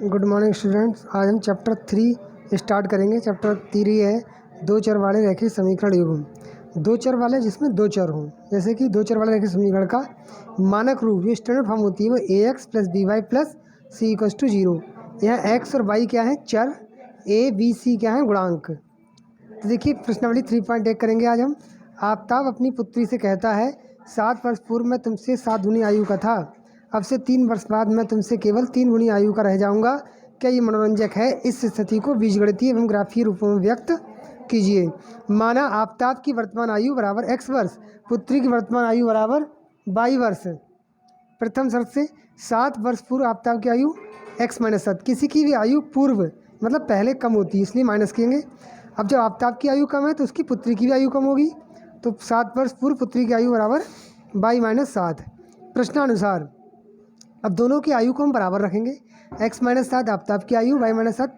Good morning students. आज हम chapter 3 start करेंगे। चैप्टर 3 है दो चर वाले रैखिक समीकरण युग्म। दो चर वाले जिसमें दो चर हों, जैसे कि दो चर वाले रैखिक समीकरण का मानक रूप जो स्टैंडर्ड फॉर्म होती है वो a x plus b y plus c equals to 0। यहाँ एक्स और वाई क्या है चर, ए बी सी क्या है गुणांक। तो देखिए प्रश्नावली 3.1 करेंगे आज हम। आफ्ताब अपनी पुत्री से कहता है 7 वर्ष पूर्व मैं तुमसे 7 गुनी आयु का था, अब से 3 वर्ष बाद मैं तुमसे केवल 3 गुनी आयु का रह जाऊंगा। क्या ये मनोरंजक है? इस स्थिति को बीजगणितीय एवं ग्राफीय रूपों में व्यक्त कीजिए। माना आफ्ताब की वर्तमान आयु बराबर x वर्ष, पुत्री की वर्तमान आयु बराबर y वर्ष। प्रथम शर्त से 7 वर्ष पूर्व आफ्ताब की आयु x माइनस 7, किसी की भी आयु पूर्व मतलब पहले कम होती है इसलिए माइनस करेंगे। अब जब आफ्ताब की आयु कम है तो उसकी पुत्री की भी आयु कम होगी, तो 7 वर्ष पूर्व पुत्री की आयु बराबर y माइनस 7। प्रश्नानुसार अब दोनों की आयु को हम बराबर रखेंगे। x माइनस 7 आफ्ताब की आयु, y माइनस 7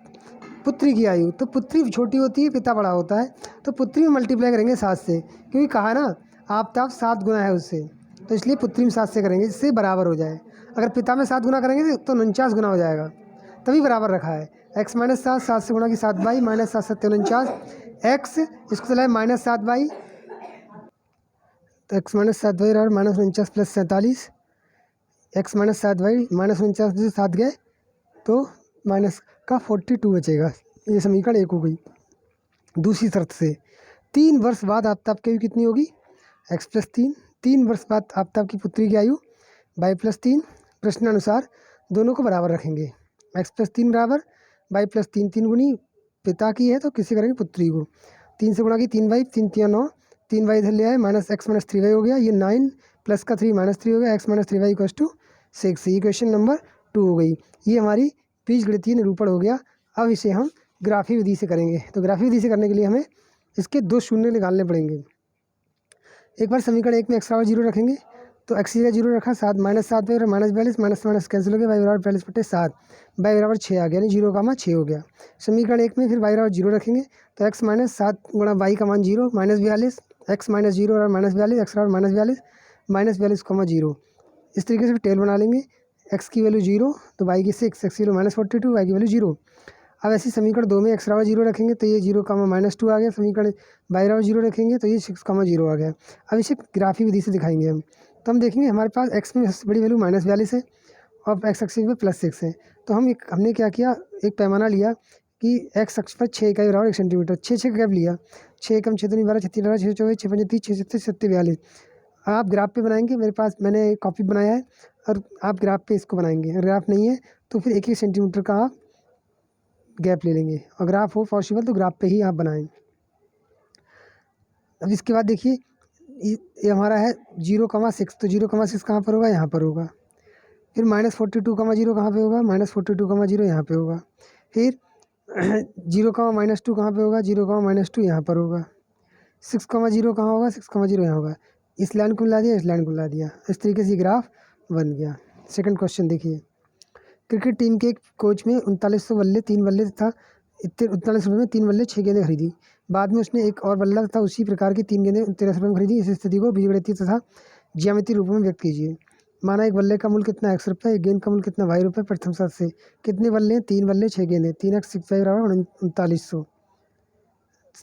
पुत्री की आयु। तो पुत्री छोटी होती है, पिता बड़ा होता है, तो पुत्री में मल्टीप्लाई करेंगे 7 से, क्योंकि कहा ना आफ्ताब 7 गुना है उससे, तो इसलिए पुत्री में 7 से करेंगे जिससे बराबर हो जाए। अगर पिता में 7 गुना करेंगे तो 49 गुना हो जाएगा, तभी बराबर रखा है। x माइनस 7, 7 से गुणा की 7 बाई, माइनस 7 7 49, एक्स इसको चलाए माइनस 7 बाई, तो x माइनस 7 बाई बराबर minus 49 plus 47, x minus 7 by minus 49 से 7 गए तो माइनस का 42 बचेगा। ये समीकरण 1 हो गई। दूसरी शर्त से 3 वर्ष बाद आफ्ताब की आयु कितनी होगी? x plus 3। 3 वर्ष बाद आफ्ताब की पुत्री की आयु y प्लस 3। प्रश्नानुसार दोनों को बराबर रखेंगे। x प्लस 3 बराबर y प्लस 3, 3 गुनी पिता की है तो किसी करेंगे पुत्री को। 3 से गुणा की 3 बाई, 3 3 9, 3 बाई इधर ले आए, माइनस एक्स माइनस 3 वाई हो गया। ये 9 प्लस का 3 माइनस 3 हो गया, x minus 3 Y equals to 6। ये क्वेश्चन नंबर 2 हो गई। ये हमारी बीजगणितीय निरूपण हो गया। अब इसे हम ग्राफी विधि से करेंगे। तो ग्राफी विधि से करने के लिए हमें इसके 2 शून्य निकालने पड़ेंगे। एक बार समीकरण 1 में x बराबर 0 रखेंगे, तो x की जगह 0 रखा, 7 minus 7 by minus 42, minus minus cancel हो गया, y बराबर 42/7, y बराबर 6 आ गया, यानी 0, 6 हो गया। समीकरण 1 में फिर y बराबर 0 रखेंगे, तो x माइनस 7 गुणा y का मान 0, माइनस 42, x माइनस 0 और माइनस 42, x बराबर माइनस 42, माइनस 42, 0। इस तरीके से टेबल बना लेंगे। x की वैल्यू 0 तो y की 6, x की वैल्यू माइनस 42, y की वैल्यू 0। अब ऐसी समीकरण 2 में x बराबर 0 रखेंगे तो ये 0, माइनस 2 आ गया। समीकरण y बराबर 0 रखेंगे तो ये 6, 0 आ गया। अब इसे ग्राफी विधि से दिखाएंगे हम। तो हम देखेंगे हमारे पास x में सबसे बड़ी वैल्यू माइनस 42 है और x एक्सिस में प्लस 6 है। तो हमने क्या किया, एक पैमाना लिया कि x अक्ष पर 6 इकाई बराबर 1 सेंटीमीटर। 6 का गैप लिया, 6 कम 6 दूनी 12, 36 12, 6 24, 6 35, 6 37, 42। आप ग्राफ पे बनाएंगे, मेरे पास मैंने कॉपी बनाया है और आप ग्राफ पे इसको बनाएंगे। अगर ग्राफ नहीं है तो फिर 1 सेंटीमीटर का आप गैप ले लेंगे, और ग्राफ हो पॉसिबल तो ग्राफ पे ही आप बनाएं। अब इसके बाद देखिए ये हमारा है 0,6, तो 0,6 कहाँ पर होगा? यहाँ पर होगा। फिर माइनस 42,0 कहाँ पे होगा? माइनस 42,0 यहाँ पे होगा। फिर 0,-2 कहाँ पे होगा? 0,-2 यहाँ पर होगा। 6,0 कहाँ होगा? 6,0 यहाँ होगा। इस लाइन को मिला दिया, इस लाइन को मिला दिया, इस तरीके से ग्राफ बन गया। सेकंड क्वेश्चन देखिए, क्रिकेट टीम के एक कोच में 3900 बल्ले 3 बल्ले तथा 39 रुपये में 3 बल्ले 6 गेंदें खरीदी। बाद में उसने एक और बल्ला तथा उसी प्रकार की 3 गेंदें 1300 रुपये में खरीदी। इस स्थिति को बीजगणितीय तथा ज्यामितीय रूपों में व्यक्त कीजिए। माना एक बल्ले का मूल्य कितना x रुपये, एक गेंद का मूल्य कितना y रुपये। प्रथम शर्त से कितने बल्ले हैं? 3 बल्ले 6 गेंदें, 3x 6 y बराबर 3900।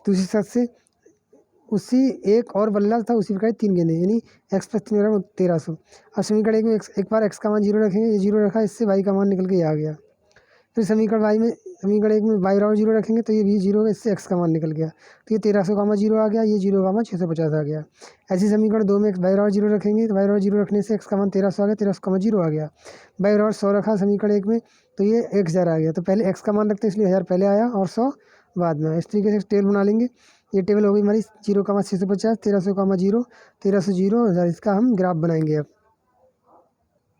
दूसरी शर्त से उसी एक और बल्ला था उसी प्रकार 3 गेंदें, यानी x प्लस 3 बराबर 1300। अब समीकरण 1 में एक बार x का मान 0 रखेंगे, ये 0 रखा, इससे y का मान निकल के ये आ गया। फिर समीकरण 1 में y बराबर 0 रखेंगे तो ये भी 0 है, इससे x का मान निकल गया, तो ये 1300, 0 आ गया, ये 0, 650 आ गया। ऐसी समीकरण 2 में y बराबर 0 रखेंगे तो y बराबर 0 रखने से x का मान 1300 आ गया, 1300, 0 आ गया। y बराबर 100 रखा समीकरण 1 में तो ये 1000 आ गया। तो पहले x का मान रखते हैं इसलिए 1000 पहले आया और 100 बाद में आया। इस तरीके से टेबल बना लेंगे। ये टेबल हो गई हमारी 0,650, 1300, 0, 0, 1000। इसका हम ग्राफ बनाएंगे। अब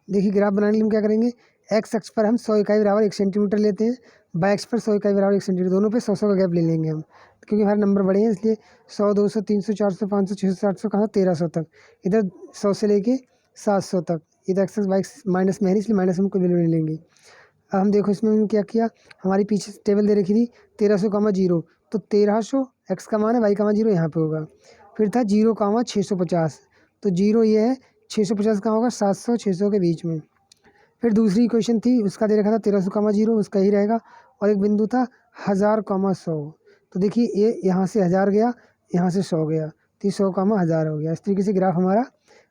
देखिए ग्राफ बनाने के लिए हम क्या करेंगे, x अक्ष पर हम 100 इकाई बराबर 1 सेंटीमीटर लेते हैं, y अक्ष पर 100 इकाई बराबर 1 सेंटीमीटर, दोनों पे 100 का गैप ले लेंगे हम, क्योंकि हमारे नंबर बड़े हैं इसलिए 100, 200, 300, 400, 500, 600, 700, कहाँ 1300 तक। इधर 100 से लेके 700 तक। इधर एक्स वाई माइनस में है इसलिए माइनस हम कोई वैल्यू नहीं लेंगे। अब हम देखो इसमें हमने क्या किया, हमारी पीछे टेबल दे रखी थी 1300, 0, तो 1300 x का मान है, y का मान 0 यहाँ पे होगा। फिर था 0,650, तो 0 ये है, 650 कहाँ होगा? 700, 600 के बीच में। फिर दूसरी इक्वेशन थी, उसका दे रखा था 1300, उसका ही रहेगा। और एक बिंदु था 1000, 100। तो देखिए ये यहाँ से 1000 गया, यहाँ से 100 गया, तो 100, 1000 हो गया। इस तरीके से ग्राफ हमारा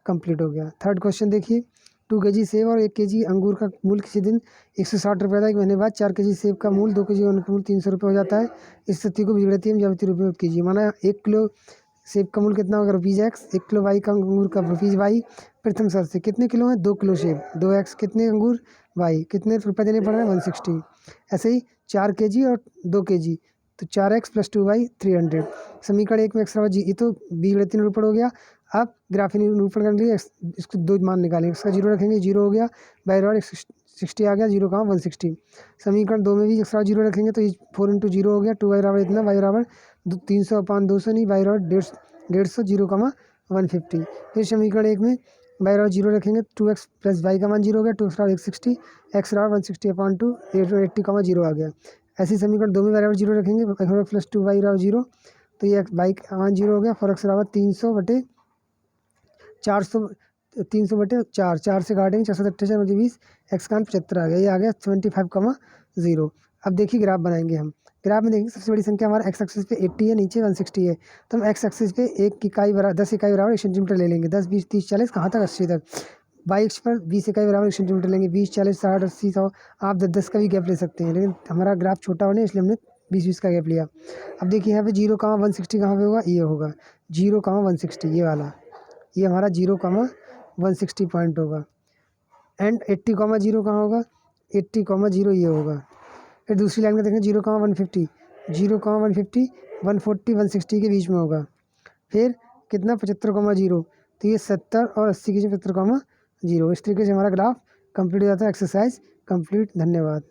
कंप्लीट हो गया। थर्ड क्वेश्चन देखिए, 2 kg सेब और 1 kg अंगूर का मूल किसी दिन 160 रुपये था। 1 महीने बाद 4 kg सेब का मूल, 2 kg अंगूर का मूल 300 रुपये हो जाता है। इस स्थिति को बिगड़ती है ज्यामितीय रूप में कीजिए। माना 1 किलो सेब का मूल कितना होगा, ₹X। 1 किलो वाई का अंगूर का ₹Y। प्रथम शर्त से कितने किलो हैं, 2 किलो सेब, 2x कितने अंगूर, y कितने रुपये देने पड़ रहे हैं, 160। ऐसे ही 4 kg और 2 kg, तो 4x + 2y 300। समीकरण 1 में x बराबर जी, ये तो बीजगणितीय निरूपण हो गया। अब ग्राफीय निरूपण करने के लिए इसको 2 मान निकालेंगे। x का 0 रखेंगे, 0 हो गया, y बराबर 60 आ गया, 0, 160। समीकरण 2 में भी x बराबर 0 रखेंगे, तो 4 × 0 हो गया, 2y बराबर इतना, y बराबर 300/200 नहीं, y बराबर 150, 0, 150। फिर समीकरण 1 में y बराबर 0 रखेंगे, 2x + y का मान 0 हो गया, 2x बराबर 160, x बराबर 160/2, 80, 0 आ गया। ऐसे समीकरण 2 में y बराबर 0 रखेंगे, x बराबर + 2y बराबर 0, तो ये y का मान 0 हो गया। फॉर x बराबर 300/400, 300/4, 4 से काटेंगे, 478 × 20, x का मान 75 आ गया। ये आ गया 75,0। अब देखिए ग्राफ बनाएंगे हम। ग्राफ में देखेंगे सबसे बड़ी संख्या हमारा x एक्सिस पे 80 है, नीचे 160 है। तो हम x एक्सिस पे 1 इकाई बराबर 10 इकाई बराबर 1 सेंटीमीटर ले लेंगे। 10, 20, 30, 40 कहाँ तक, 80 तक। y अक्ष पर 20 इकाई बराबर 1 सेंटीमीटर लेंगे। 20, 40, 60, 80, 100, आप 10-10 का भी गैप ले सकते हैं, लेकिन हमारा ग्राफ छोटा होने इसलिए हमने 20-20 का गैप लिया। अब देखिए यहाँ पे 0, 160 कहाँ पे होगा, ये होगा 0, 160, ये वाला, ये हमारा 0, 160 पॉइंट होगा। एंड 80, 0 कहाँ होगा, 80, 0 ये होगा। फिर दूसरी लाइन का देखें, 0, 150, 0, 150, 140, 160 के बीच में होगा। फिर कितना, 75, 0, तो ये 70 और 80 के 75, 0। इस तरीके से हमारा ग्राफ कंप्लीट हो जाता है। Exercise complete. धन्यवाद।